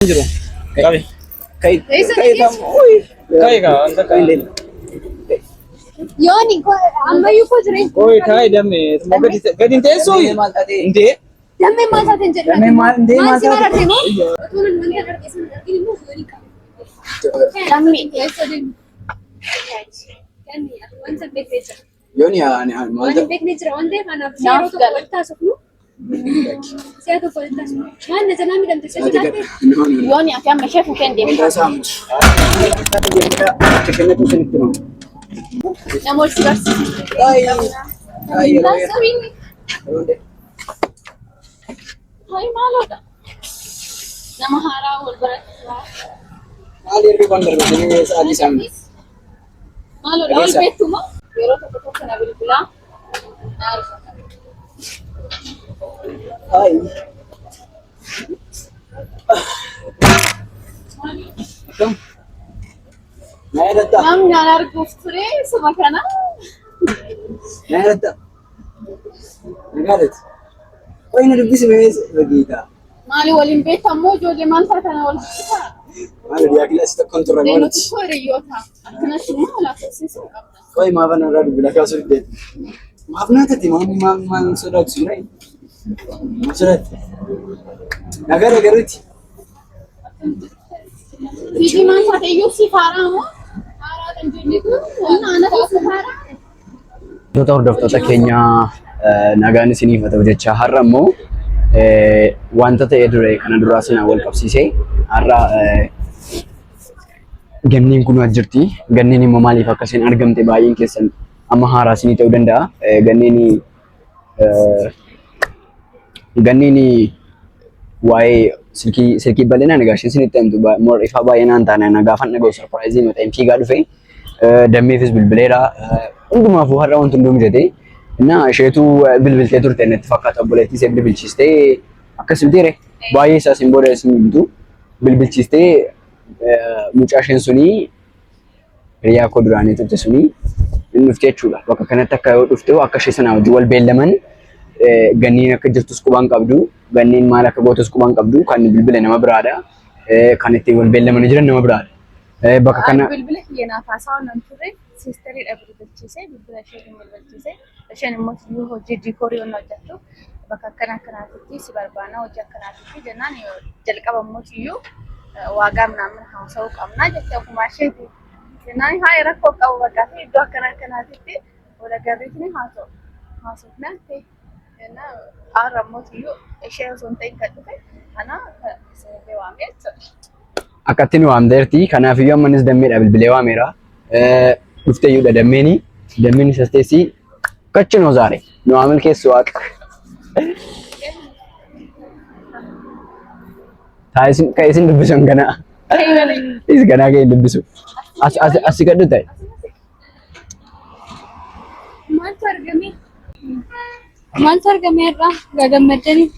Jiru. Kami. Yoni ammayyuu ko jireenya. Koi kai dame. Gadi teessoo indee. Dame maal taateen jedhu. Dame maal indee maal taateen. Otuun wanta darbeessan arginu immoo yoni qaba. Dame teessoo deemu. Kani wanta beekee jira. Yoni ani maal wanta beekee jira wanta kanaaf yeroo tokko walitti haasofnu. Siya tokko walitti haasofnu. Maal na jalaa midhamte socho'aate. Yoni ati amma ishee fuuteen deemta. Namoonni barsiisu. Hai maalodha. Nama haaraa wal barataa. Maal yeroo kan darbanii sa'aatii isaanii. Maalodha wal beektuma yeroo tokko tokko na bilbilaa. Hai. Nairata. Namni aan arguuf ture suma kana. Nairata. Nagaadha. Koi na dubbisi mees bagiita. Maali waliin beektamoo ijoollee maal taatana wal beektaa? Maal diyaa kilaasi tokkoon turre Leenutu mooti. koo hiriyoota. Akkanatti immoo laafsiisuu qabda. Koi maaf ana irraa dubbila kaasuu diddeeti. Maaf naatati maal sodaatu suuraa. Maaf sodaatti. Nagaadha garuuti. Fiigii maal taate iyyuu si faaraa moo? Faaraa kan jennitu naannoo si faaraa. Hordoftoota keenya nagaan isiniif haa ta'u jecha har'a immoo wanta ta'ee dure kana duraa sinaa wal qabsiisee har'a ganniin kun as jirti. Ganniin immoo maaliif akkasiin argamte baay'een keessan amma haaraa isinii ta'uu danda'a. Ganniin waa'ee silkii bal'inaan egaa isheen isinitti himtu ifaa baay'inaan taane gaafan dhaga'u sarpiraayizii yoo ta'e fiigaa dhufe dammeefis bilbileera. Hundumaafuu har'a wanti hunduu mijate. እና እሸቱ bilbiltee turte natti fakkaata obboleettii ishee bilbilchistee akkas mitiire baay'ee isaa simboora isin himtu bilbilchistee mucaa isheen suni hiriyaa koo duraanii turte suni inni dhufte jechuudha. Bakka kanatti akka yoo dhufte akka ishee sanaa wajjin wal beellaman ganniin akka jirtus qubaan qabdu ganniin maal akka gootus qubaan qabdu kan bilbile nama biraadha kan itti wal beellaman jiran nama biraadha. Bakka kana bilbila kiyyaaf haasawaa nan turre siistariidha bilbilchiisee bilbila ishee bilbilchiisee isheen immoo yoo hojii diikoorii waan hojjettu bakka akkanaatitti si barbaana hojii akkanaatitti jennaan jalqaba immoo iyyuu waagaa minaamin haasawuu qabnaa jettee akkuma isheeti jennaan haa rakkoo qabu bakka fi iddoo akkanaatitti wal agarriitiin haasofnaa ta'e jennaan har'a immoo iyyuu ishee osoo hin ta'in kan dhufe kana isin waamee jechuudha. akkatti nu waamteerti. Kanaafiyyuu ammanis dammeedha bilbilee waameera. Dhufteeyyuudha dammeeni. Dammeen isas teessii kachinoo zaare. Nu waamil keessi waaqa. Taa isin dubbisan ganaa. Is ganaa kee dubbisu. Asi gadhu ta'e. Maaltu argame irraa gagammaddanii?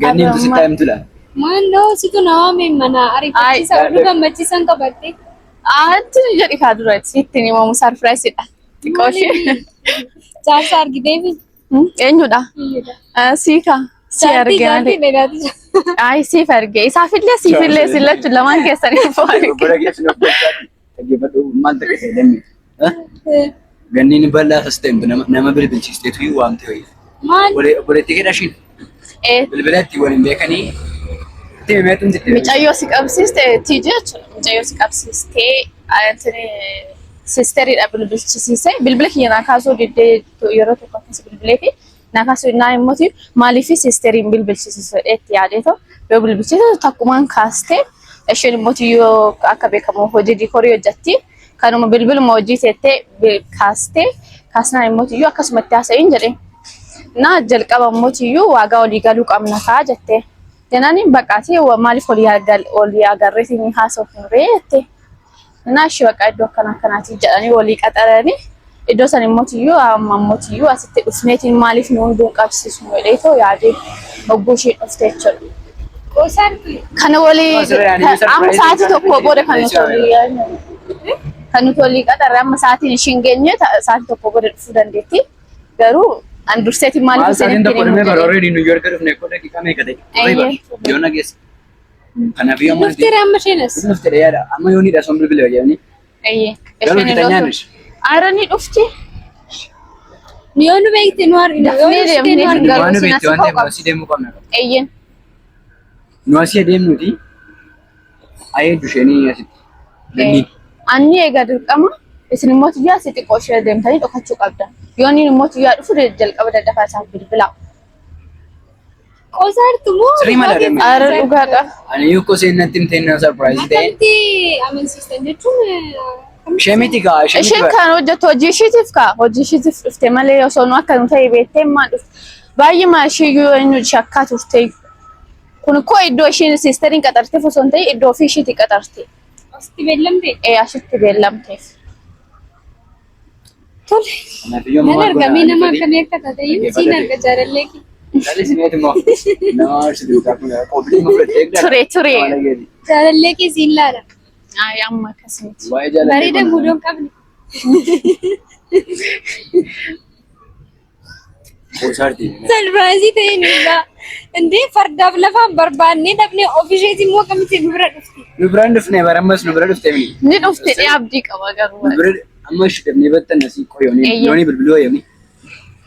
Ganniin tu sitti himtudha. Maaloo situ nama mana ariifachiisa oduu gammachiisan qabatte. Ati jadi kadro sitti ni mau surprise dah. Tikoshe. Jaarsa argiteefi? Eenyudha? Siika. Si argina. Ay si arge. Isafillee sillatu lamaan keessanii fo'arge. Bara keessi of dhaggeeffadhu maal ta'e dammi. Ganniin bal'aa sistem nama bilbilchiisteetu waamte wayii. Maal? Obboleettii keedhashiin. Bilbilatti waliin beekanii Mucayyoo si qabsiiste tiijeech mucayyoo si qabsiiste antini sisteriidha bilbilchisiise bilbila kiyya naa kaasuu diddee yeroo tokko akkas bilbilee fi naa kaasuu naa immoo maaliif sisteriin bilbilchisiise itti yaadeeto yoo bilbilchisiise takkumaan kaaste isheen immoo yoo akka beekamu hojii diikoorii hojjetti kanuma bilbiluma hojii teettee kaasnaa immoo yoo akkasumatti haasa'iin jedhe naa jalqaba immoo waagaa olii galuu qabna kaa jettee. Janani bakati maaliif olii agarreetiin haasofnu reette. Naashi bakka iddoo akkanaatti jedhanii walii qaxaranii iddoo san immoo ammoo asitti dhufneetiin maaliif nu hunduun qabsiisnu jedheetoo yaadee ogguu ishee dhufte jechuudha. Kana walii amma sa'aatii tokko booda kan nuti walii qaxarre amma sa'aatiin ishiin geenye sa'aatii tokko booda dhufuu dandeetti. Garuu Andurseeti maaliif isin hin ta'in? Maal sa'aatiin tokko dhumee bara already New York dhufne koo daqiiqaa meeqa ta'e? Yoona geesse. Kanaaf yoo amma Dhuftee amma isheenas. dhuftee yaada amma yoo ni dhason bilbila jedhanii. Ayyee. Garuu kitanyaanis. Aarani dhufti. Yoo nu beekte nu argina. Yoo nu beekte nu argina. Waan beekte waan ta'eef asii deemuu qabna. Ayyeen. Nu asii adeemnuti. Ayee dusheenii asitti. Anni egaa dirqama isin immoo tuyyaa si xiqqoo ishee deemtanii dhokachuu qabda. Yoo inni immoo tuyyaa dhufu jalqaba daddafaa isaaf bilbilaa. Qosaartu moo? Sirrii mala deemee. Aara dhugaadha. Ani yoo kosee natti himtee na sarpiraayizii ta'e. Akkamitti amansiistan jechuun Ishee miti kaa ishee miti. Isheen kan hojjettu hojii ishiitiif kaa hojii ishiitiif dhufte malee osoo nu akka nu ta'e beektee maa dhufte. Baay'ee maa ishee yoo eenyu shakkaa turte. Kun koo iddoo isheen siisteriin qaxarteef osoo hin ta'e iddoo ofii ishiitti qaxarte. asitti beellamte? Asitti beellamteef. Tole. Nan argamee nama akkamii akka taatee siin arga jaalallee kee. Ture. Jaalallee kee siin laala. Ay amma akkasumatti. Bareeda guudoon qabne. Salpiraayizii ta'een irraa indee fardaaf lafaan barbaannee dhabnee ofiisheeti immoo akkamitti nu bira dhufti. Nu biraan dhufne barammas nu bira dhufte mini. Ni dhufte abdii qaba garuu. Amma ishee dhabnee battan asii qoyoonii bilbiloo yoomii.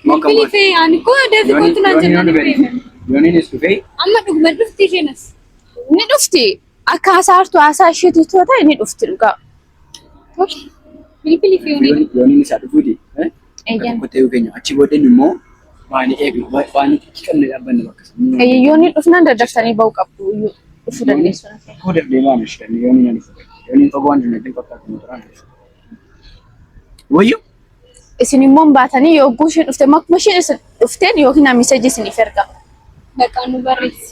Bilbili fee ani koo adeemsi kootu naan jennaan fee. Yooniinis dhufee. Amma dhuguma dhufti isheenas. Ni dhufti. Akka hasaartu haasaa isheetu ta'e ni dhufti dhugaa. Bilbili fee yoonii. Yooniin isaa dhufuuti. Kottee keenya achi booddeen immoo waan eegnu waan xiqqanne dhaabbanne bakka sana. Yooniin dhufnaan daddaftanii ba'uu qabdu iyyuu dhufuu dandeessu. Koo deemaa ishee yooniin dhufu. Yooniin fagoo waan jiru fakkaatu motoraan dhufu. Wayyo. Isin immoo baatanii yoo guushee dhufte makuma isheen dhufteen yookiin miseejii isiniif erga. Bakka nu barreessi.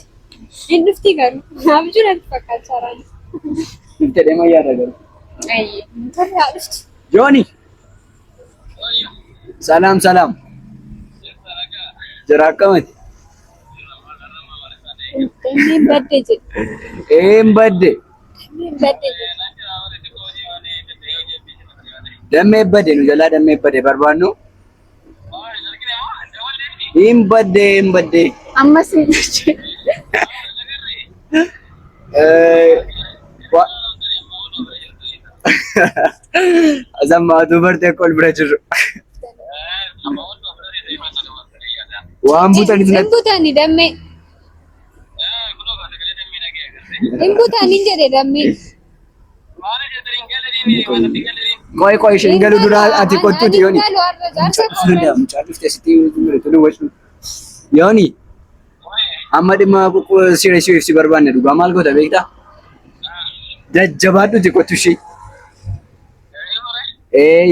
Hin dhufti garuu naaf jiran fakkaachaa jiraan. Dhufte deemaa yaada garuu. Tarraa dhufti. Jooni. Salaam. Jira akkamati? Inni badde jedhe. Een badde. Dammee badde nu jalaa dammee badde barbaannu. Hin badde. Amma siin jechuu. Azammaatu bartee kol bira jirru. Waan butaniif Hin butani dammee. Hin butani jedhe dammee. Qoy isheen galu dura ati kottuuti yooni. Yooni. Amma dhimma siree si barbaanne dhugaa maal goota beektaa? Jajjabaadhuuti kottu ishee.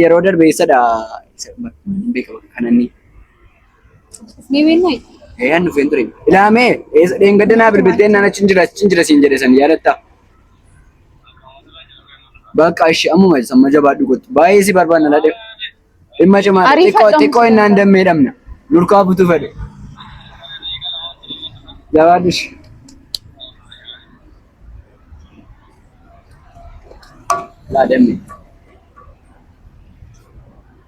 Yeroo darbe eessadha? Kananni. Ni beeknaa? Hannu feen ture. Ilaamee dheengaddanaa bilbilteen naan achi jira siin jedhe san yaadatta. Bakka ishee ammuma samma jabaadhu kottu. Baay'ee si barbaanna ladhe. Dhimma cimaa xiqqoo innaan dammee dhabna. Nurkaa butuu fedhe. Jabaadhu ishee. Laa dammee.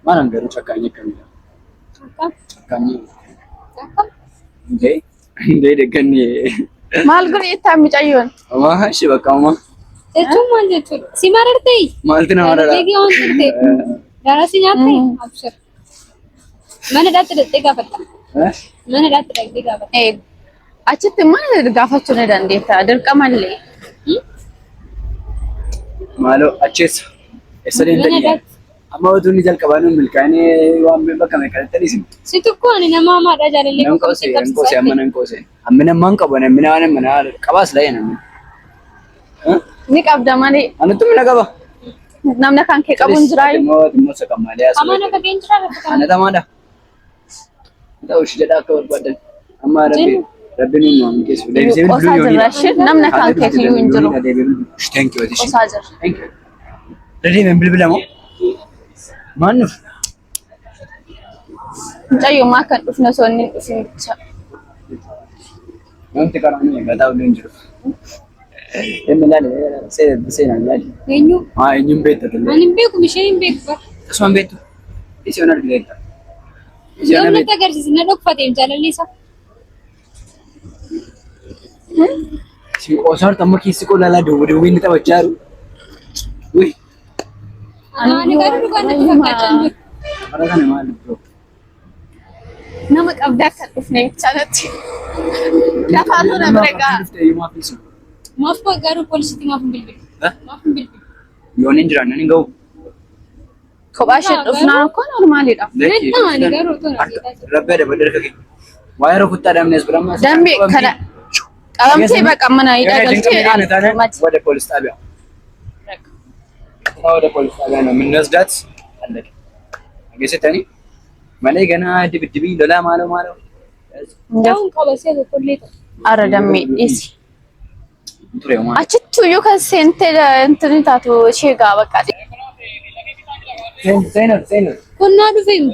Maalan garuu cakkaanyee akkamidha? Cakkaanyee. Indee deeggannee. Maal godhe ittaan mucayyoon? Amma ishee bakka amma. Jechuun maal jechuudha? Si marartee? Maaltu nama dhala? Deegii waan turte. Garaa nyaattee? Abshir. Mana dhaatti dhattee gaafatta. Mana dhaatti dhattee gaafatta. Achitti maal gaafachuu ni dandeetta? Dirqamallee. Maaloo acheessa. Eessa deemtanii? Amma utuu inni jalqabaa nuun milkaa'inee waan bakka meeqatti dhiisin. Si tokko ani nama hamaadhaa jaalallee Nan qoosee amma nan qoosee. Amma nammaan qabu namni waan mana qabaas laayee namni. Ni qabda malee. Anatu mina qaba. Namni kan kee qabu hin jiraayu. Dhimma isa kan malee asii. Amaan akka keen jiraa lafa Ana tamaadha. Ta'u ishee jedhaa akka barbaadan. Amma rabbiin uumamu keessu. Qosaa jirra ishee namni kan kee iyyuu hin jiru. Thank you. Qosaa jirra. Thank you. Dedeemeen bilbila moo? Maal nuuf? Mucayyoo maa kan dhufne osoo inni hin dhufin jecha. Wanti karaa inni gataa waliin jiru. Inni ilaalee seenaan ilaali. eenyu? Eenyuun beekta tole. Ani hin beeku isheen hin beeku bara. Asumaan beektu. Isiyoon argiteetta. Yoo natti agarsiisi na dhokfateef jaalalli isaa. Siqoosaa amma keessi qolala duwwii inni taphachaa jiru. Uy. Ani garuu dhugaan itti fakkaachaa jiru. Bara kana maal bro? Nama qabdaa kan dhufne jaalatti. Lafaatu na bira gaa. Maaf garuu poolisiitti maaf hin bilbilu? Maaf hin bilbilu? Yoon hin jiraannan hin ga'u. Kophaa ishee dhufnaan akkoo normaalidha. Ani garuu otoo na Rabbi dabal darga kee. Waa'ee rukuttaa damnees birammaa. Dambi kana qabamtee baqa mana hidhaa galtee ወደ ፖሊስ ጣቢያ ወደ ፖሊስ ጣቢያ ነው የምንወስዳት። አለቀ። አገሰተኒ ማለ ገና ድብድብ ሎላ ማለው ያው ቀበሴ ለኮሌት አረ ደሜ እሺ ቱሬው ማ አችቱ ዩ ከሴንተ እንትን ታቱ ሼጋ በቃ ዘይነብ ኩና ዱፌም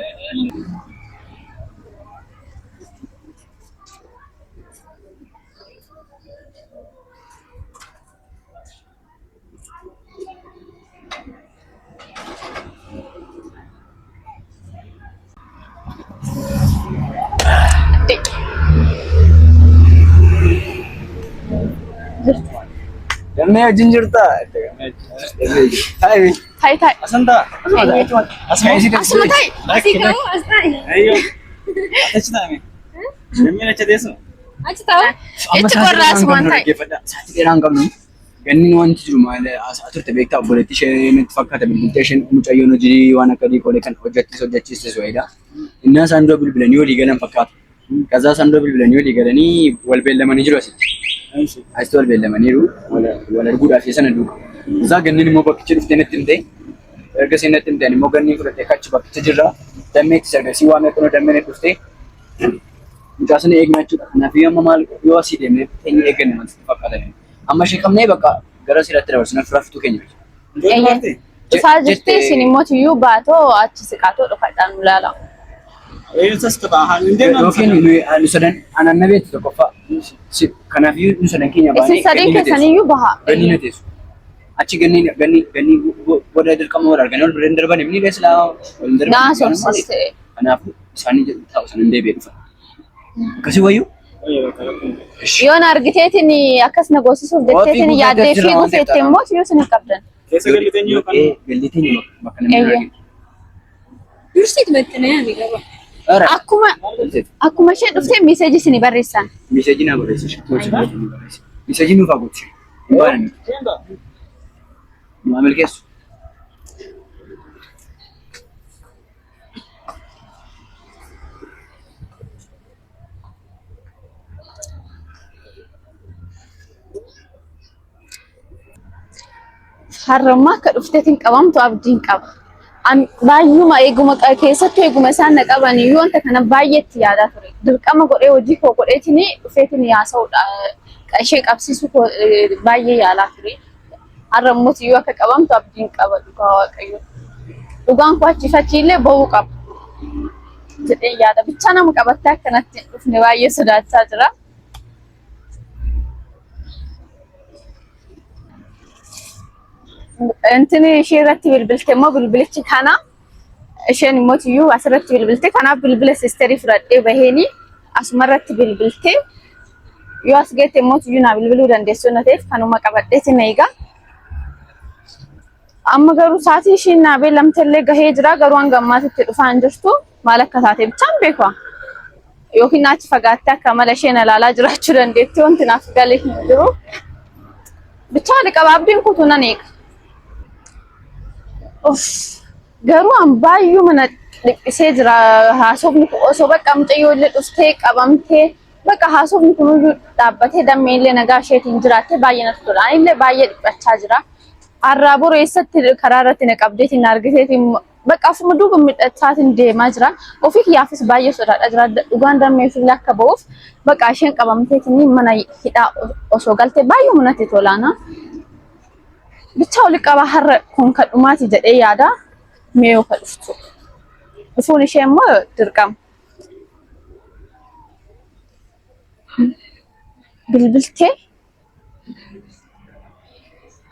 ደሜ ጅንጅርታ ታይ ታይ ታይ አሰንታ አስማይሲ አስመታይ አሲካው አስታይ አዮ አተችታሚ ደሜ ነቸ ደሱ አችታው እቺ ቆራስ ማንታይ ሳቲ ደራን ቀምኑ ገኒን ወንቲ ጅሩ ማለ አሳቱር ተቤክታ ፖለቲሽን ተፈካተ ቢልቴሽን ሙጫዮ ነው ጂ ዋና ከዲ ኮሌ ከን ኦጀክቲስ ወይዳ እና ሳንዶ ብልብለን ይወል ይገለን ፈካት ከዛ ሳንዶ ብልብለን ይወል ይገለኒ ወልቤል ለማን ይጅሩ አሲ አይስቶ ወልቤል ለማን ይሩ ወለ ጉዳፍ የሰነዱ እዛ ገኒን ሞ በክች ድፍተነት እንደ እርገሰነት እንደ ሞ ገኒን ፍረተ ካች በክች ጅራ ደሜት ሰርገ ሲዋመ ነው ደመነ ድፍቴ ሙጫስነ ኤግናችሁ ናፊያማ ማል ይዋሲ ደሜ ተኝ ኤገን ነው ተፈካለ አማሽ ከመኔ በቃ ገረስ ይላተረስ ነፍራፍቱ ከኝ ፋጅቴ ሲኒሞት ዩ ባቶ አቺ ስቃቶ ዶፋጣን ሙላላ ኤንሰስ ተባሃን እንደና ኦኬን አንሰደን አናነቤት ተቆፋ ከናፊዩ እንሰደን ከኛ ባኔ እሺ ሰደን ከሰኒዩ ባሃ ገኒነቴስ አቺ ገኒ ወደ ድርቀም ወራር ገነል ብሬንደር ባኔ ምን ይለስላ ወንደር ናሶ አናፉ ሳኒ ታውሰን እንደ ቤት ከሲ ወዩ yoon argiteetin akkas na goosisuuf jetteetin yaaddee fi gufeette immoo yuusin hin qabdan. Galliteenyi bakka namni arginu. Dursiit maxxanee ani qaba. Akkuma ishee dhuftee miiseejii isin barreessan. Miiseejii naa barreessi. Miiseejii nuuf haa gooti. Hin baanani. Nu amalkeessu. Harrammaa akka dhufteetiin qabamtu abdiin qaba. Baay'uma eeguma keessattuu eeguma isaan na qaban iyyuu wanta kana baay'eetti yaadaa ture. Dirqama godhee hojii koo godheetiin dhufeetiin yaasa'uudha. Ishee qabsiisuu baay'ee yaalaa ture. Harrammooti iyyuu akka qabamtu abdiin qaba dhugaa waaqayyo. Dhugaan koo achiifachiillee ba'uu qaba. Jedhee yaada. Bichaa nama qabattee akkanatti dhufne baay'ee sodaachaa jira. Entini ishee irratti bilbilte immoo bilbilichi kana isheen immoo iyyuu asirratti bilbilte kanaaf bilbila sisterii fudhadhee baheeni asuma irratti bilbilte yoo as geette immoo iyyuu naa bilbiluu dandeessu na ta'eef kanuma qabadheeti na eega. Amma garuu sa'aatii ishiin naa beellamtellee gahee jira garuu hanga ammaatitti dhufaa hin jirtu maal akka taate bichaan beekaa yookiin achi fagaattee akka mala isheen ilaalaa jiraachuu dandeetti wanti naaf galee hin jiru. Bichaa liqaba abdiin kutuu nan eega. Garuu baay'ee mana dhiqisee jira haasofni kun osoo bakka mucayyoo illee dhuftee qabamtee bakka haasofni kun dhaabbatee dammee illee nagaa isheetiin jiraattee baay'ee natti tola. Ani illee baay'ee dhiphachaa jira. Har'aa boroo eessatti karaa irratti na qabdeetiin argiteetiin bakka afuma duuba midhachaatiin deemaa jira. Ofii kiyyaafis baay'ee sodaadha jira. Dhugaan dammee ofillee akka ba'uuf bakka isheen qabamteetiin mana hidhaa osoo galtee baay'ee natti tolaana. Bichaa oli qaba har'a kun kadhumaati jedhee yaada mee yoo kadhuftu dhufuun ishee immoo dirqama. Bilbiltee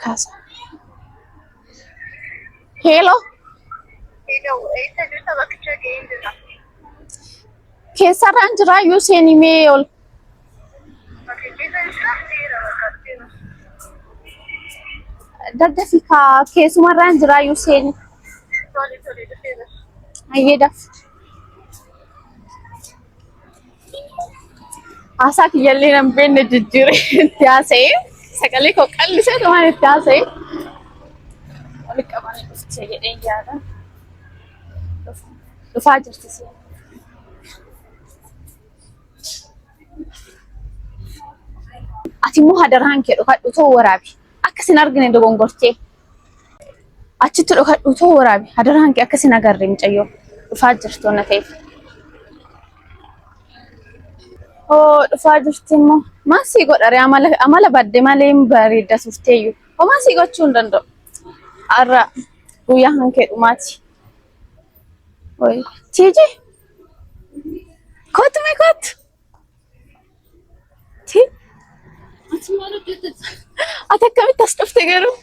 kaasa. Hello. Keessarraan jira yoo seenii mee ol. daddafi ka keessumarraan jiraayyuu seeni. Ayyeedhaaf. Haasaa kiyyaallee nan beekne jijjiiree itti haasa'ee sagalee koo qallisee dhumaan itti haasa'ee walitti qabanii dhuftee jedhee yaada. Dhufaa jirti seeni. Ati immoo hadaraan kee dhokadhu too waraabi. Akkasin argine dogongortee. Achitti dhokadhu too waraabi. Hadaraan kee akkasin agarre mucayyoo. Dhufaa jirti onna ta'eef. Oh, dhufaa jirti immoo. Maal sii godhare amala badde malee hin bareedda turteeyyuu. Hoo maal sii gochuu hin danda'u. Har'a guyyaa hankee dhumaati. Oyi. Tiiji. Kootu mee kootu. Tii. Ati maal hojjettet? Ati akkamitti as dhufte garuu?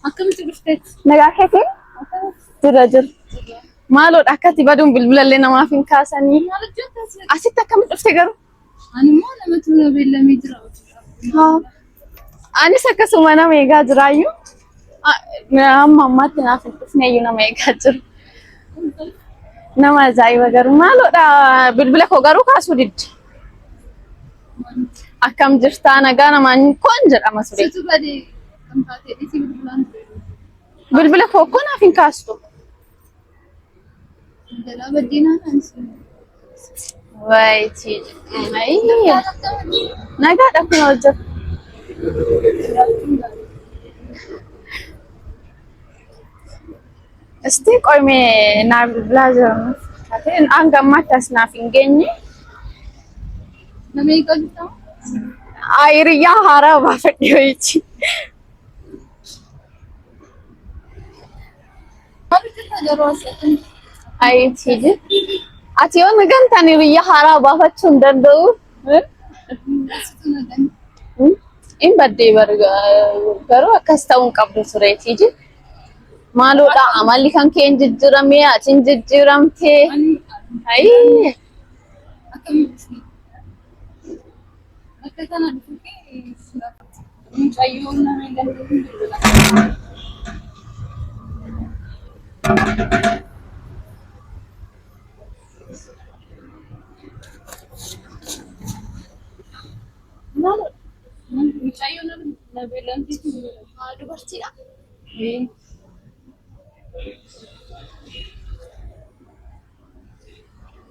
Akkamitti dhuftet? Nagaa keetii? Jira. Maaloodha akkati baduun bilbilallee namaaf hin kaasanii. Maal hojjettet? Asitti akkamitti dhufte garuu? Ani immoo namatu na beellamee jira. Haa. Anis akkasuma nama eegaa jiraayyuu. Amma ammaatti naaf hin dhufneeyyuu nama eegaa jiru. Nama ajaa'iba garuu maaloodha bilbila koo garuu kaasuu didde. Akkam jirtaa nagaa namaan koon jedhama ture. Situ badee kan taatee dhisi bilbilaan ture. Bilbila koo koon naaf hin kaastu. Dalaa baddeenaa kan sun. Wayitii. Ayyaa. Nagaadha kun hojjetu. Isti qoymee naaf bilbilaa jiran. Ati hanga ammaatti as naaf hin geenye. Nama eegaa jirtaa? Hiriyaa haaraa baafadhe wayitii. Maal hojjettaa garuu asii? Ayitiidhi. Ati yoo nagantaan hiriyaa haaraa baafachuu hin danda'u. Asitu nagan. In baddee garuu akkas ta'uu hin qabdu tureetiidhi. Maaloodha amalli kan kee hin jijjiiramee ati hin jijjiiramtee. Ayii. Akkamitti? Akka kana dhufee mucayyoo nama hin dandeenye bilbila. Maaloodha? Mucayyoo na beellamtee bilbila. Dubartiidha?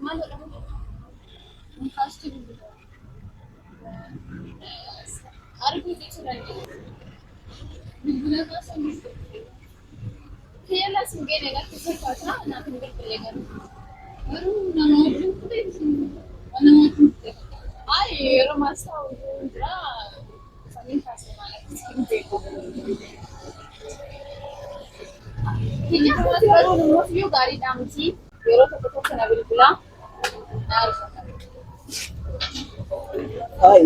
Maaloodha? Kaastu bilbila. Arguu jechuun dandeenya. Bilbila kaasan kiyyaala sin geenye gaafa fakkaata naaf hin bilbilee garuu nama wajjin fudhee nama wajjin fudhee. Yeroo maasaa wajjin jira samiin kaasee maal hin beeku. Kiyyaala garuu immoo fiyyuu gaariidhaa miti yeroo tokko tokko na bilbilaa na argata. Hai.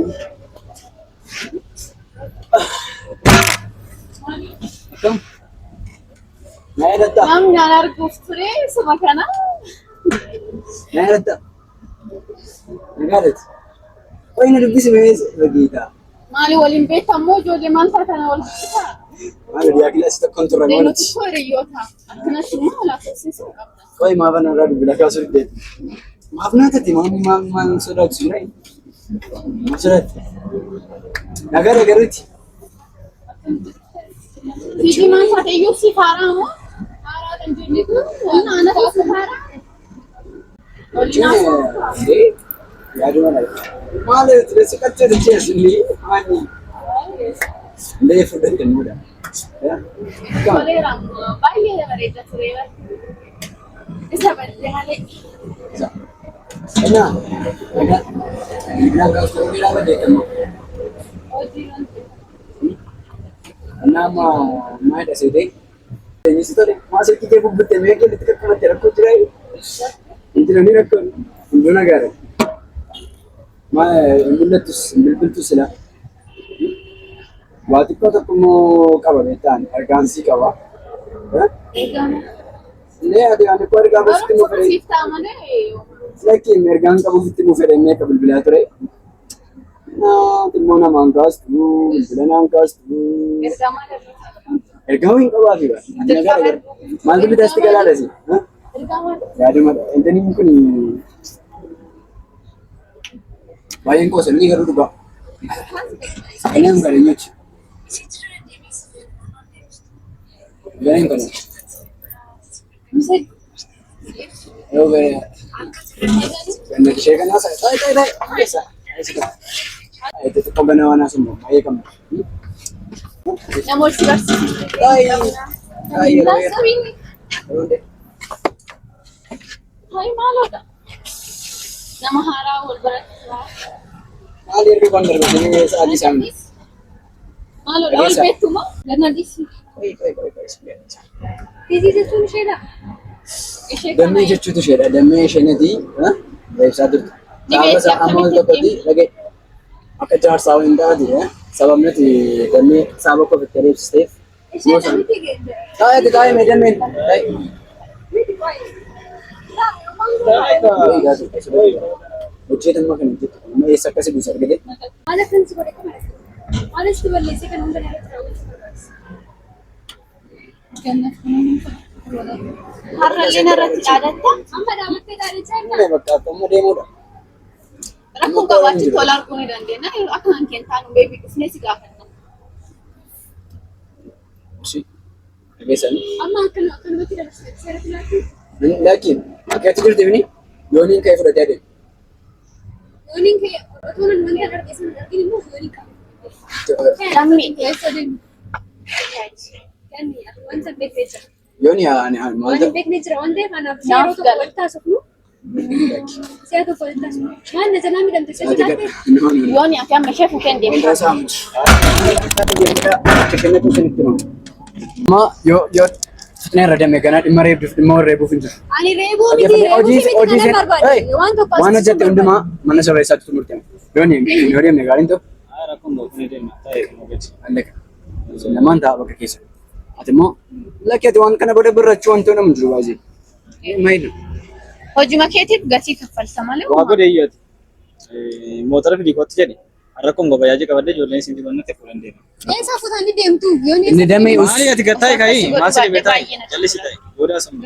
Kam? Naya datta. Namni aan arguuf ture suma kana. Naya datta. Nagaadati. Qoy na dubbisi mees ragiita. Maali waliin beekamoo ijoollee maal kana wal bitaa? Maal diyaa kilaasi tokkoon turre Leenoti mooti. koo hiriyoota. Akkanatti immoo laafsiisuu qabda. Qoy maafan irraa dubbila kaasuu diddeet. Maaf naatati maan sodaachisu nai. Maaf sodaatti. Nagaadha garuuti. Fiigii maal taate iyyuu si faaraa moo? Faaraa kan jennitu waan aanatu si faaraa. Yaaduma dha. Maal tiresi qaccee jechuun inni maali? Lee fudhatte muudha. Toleera baay'ee bareeda ture. Isa baddee halee. Ena, naga kugira badekamo. Nama maida sede. Ini sitole masuk kike bubutte meke litika kuma terakko jirai. Injilani rakko induna gara. Ma bilbiltus sila. Wati ko tokko qaba beetan argansi qaba. Ne ade ane ko argaa bositti mo fere. Siftaa malee. Lagi mergaan qabu fitti nu fedhannee akka bilbilaa ture. Xinnoo namaan kaastu, bilbila naan kaastu. Ergaa maal irraa? Ergamu hin qabaatu dha. Maaltu bitas tigalala si? Yaaduma intani kun baay'een qosa ni garuu dhugaa. Ini yang kali nyuci. Yang kali. Yo be. Karena saya kan asal. Tai. Biasa. Itu tuh pengalaman semua. Ayo kamu. Namor sih. Ayo. Hai malu dah. Nama hara ulbarat. Alir ke bandar begini saat di sana. Malu dah. Ulbet tu mah. Karena di sini. Baik. Tisi tu sheda. Demi jechu tu sheda. Demi shena di. Baik satu. Sahabat amal tu tadi lagi. Aku jar sawin tadi ya. Sababnya di demi sahabat ko berterus Steve. Tayo medan men. Muncul dan makan itu, मैं ये सब कैसे गुजर गए? आलस से बड़े कमरे आलस के बल्ले से करूँगा नहीं हर रंगीन रंग आदत था हम बराबर पे डाले चाहिए मैं बता तो मुझे मोड़ा Rakkoo qabaachuu tola arguu ni dandeenya. Akka hanqeen taanu beebii dhufnee si gaafanna. si biasanya amma kan batti dabarsee seera filaatu lakin akhirnya tidur di sini Yoni kayak sudah jadi yooniin kee otoo nan wanta darbeessan argin immoo yoonii qaba Lammi. keessa deemu kan wanta beeknee jira Yoni ya waan maal beeknee jira waan ta'eef anaaf Naaf seera tokko gala. walitti haasofnu seera tokko walitti haasofnu maal na jalaa midhamte seera filaate Yooni ati amma ishee fuuteen deemtaa. Ma yo fitnaa irra deemee ganaa dhimma reebuuf hin jiru. ani reebuu miti reebuu miti kana barbaade waan tokko Waan hojjette hundumaa mana sirraa isaatti murteema. Yooni yoo deemne gaariin ta'u namaan ta'a bakka keessa. Ati immoo lakkee ati waan kana booda birrachuu wantoota hin jiru baay'ee. Maayidha. Hojii keetiif gatii kaffalta malee. Waa godhe iyyaati. Motora fidii kootti jedhe. Rakkoon gobayyaajii qabadde ijoolleen isin dibannatti fuudhan deema. eessa fuutanii deemtu yoonii Inni damee Maali ati gattaa'e ka'ii? Maasii dhibee taa'e? Jallisii ta'e. Booda asuma.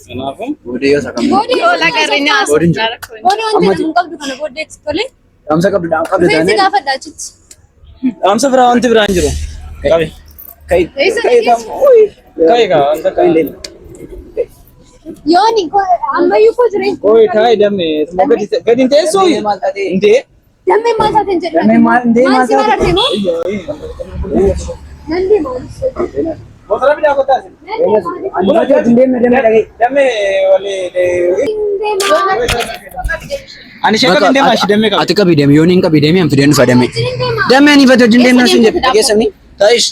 Kanaafuu boodee yoo sakam. boodee Yoo lagarri nyaasa. Boodiin jiru. boodee waan jedhamu hin qabdu kana booddee tolee Dhaamsa qabdu rifeensi taanee. gaafadha achitti dhaamsa biraa wanti biraan jiru. Qabi. Ka'ii kaa wanta ka'ii. yooni ammayyuu koo jireenya Kooyi kaa'ii dammee gadi hin teessuu? Intee? dammeen maal taateen jedhu Dammeen maal- indee maal maal si taate? mararte moo nan deema Motora fidaa kottaa isin. Dammee ani ishee qabi deemaa ishee dammee qaba. Ati qabii deemi yooniin qabii deemi an fideen dhufa deemi. Dameen ifate wajjin deemnaa siin jedhe dhageessanii. Taa'is.